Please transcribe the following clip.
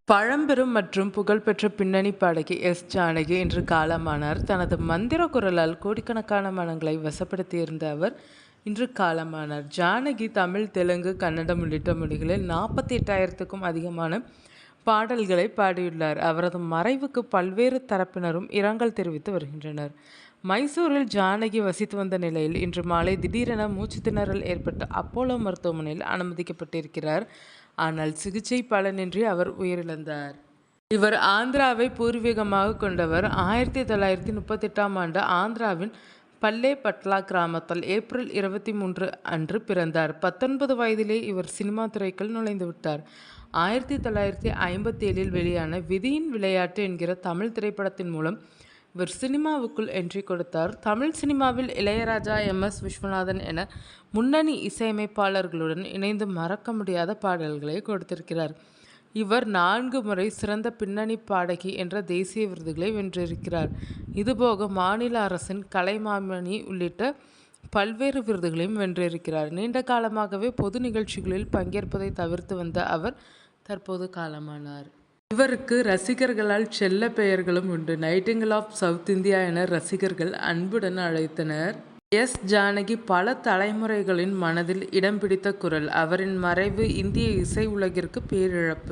பழம்பெரும் மற்றும் புகழ்பெற்ற பின்னணி பாடகி எஸ். ஜானகி இன்று காலமானார். தனது மந்திர குரலால் கோடிக்கணக்கான மனங்களை வசப்படுத்தியிருந்த அவர் இன்று காலமானார். ஜானகி தமிழ், தெலுங்கு, கன்னடம் உள்ளிட்ட மொழிகளில் 48,000க்கும் அதிகமான பாடல்களை பாடியுள்ளார். அவரது மறைவுக்கு பல்வேறு தரப்பினரும் இரங்கல் தெரிவித்து வருகின்றனர். மைசூரில் ஜானகி வசித்து வந்த நிலையில் இன்று மாலை திடீரென மூச்சு திணறல் ஏற்பட்டு அப்போலோ மருத்துவமனையில் அனுமதிக்கப்பட்டிருக்கிறார். ஆனால் சிகிச்சை பலனின்றி அவர் உயிரிழந்தார். இவர் ஆந்திராவை பூர்வீகமாக கொண்டவர். 1938ஆம் ஆண்டு ஆந்திராவின் பல்லேபட்லா கிராமத்தில் ஏப்ரல் 23 அன்று பிறந்தார். 19 வயதிலே இவர் சினிமா துறைக்குள் நுழைந்துவிட்டார். 1957இல் வெளியான விதியின் விளையாட்டு என்கிற தமிழ் திரைப்படத்தின் மூலம் இவர் சினிமாவுக்குள் என்ட்ரி கொடுத்தார். தமிழ் சினிமாவில் இளையராஜா, எம்.எஸ். விஸ்வநாதன் என முன்னணி இசையமைப்பாளர்களுடன் இணைந்து மறக்க முடியாத பாடல்களை கொடுத்திருக்கிறார். இவர் 4 முறை சிறந்த பின்னணி பாடகி என்ற தேசிய விருதுகளை வென்றிருக்கிறார். இதுபோக மாநில அரசின் கலைமாமணி உள்ளிட்ட பல்வேறு விருதுகளையும் வென்றிருக்கிறார். நீண்ட காலமாகவே பொது நிகழ்ச்சிகளில் பங்கேற்பதை தவிர்த்து வந்த அவர் தற்போது காலமானார். இவருக்கு ரசிகர்களால் செல்ல பெயர்களும் உண்டு. நைட்டிங்கேல் ஆஃப் சவுத் இந்தியா என ரசிகர்கள் அன்புடன் அழைத்தனர். எஸ். ஜானகி பல தலைமுறைகளின் மனதில் இடம் பிடித்த குரல். அவரின் மறைவு இந்திய இசை உலகிற்கு பேரிழப்பு.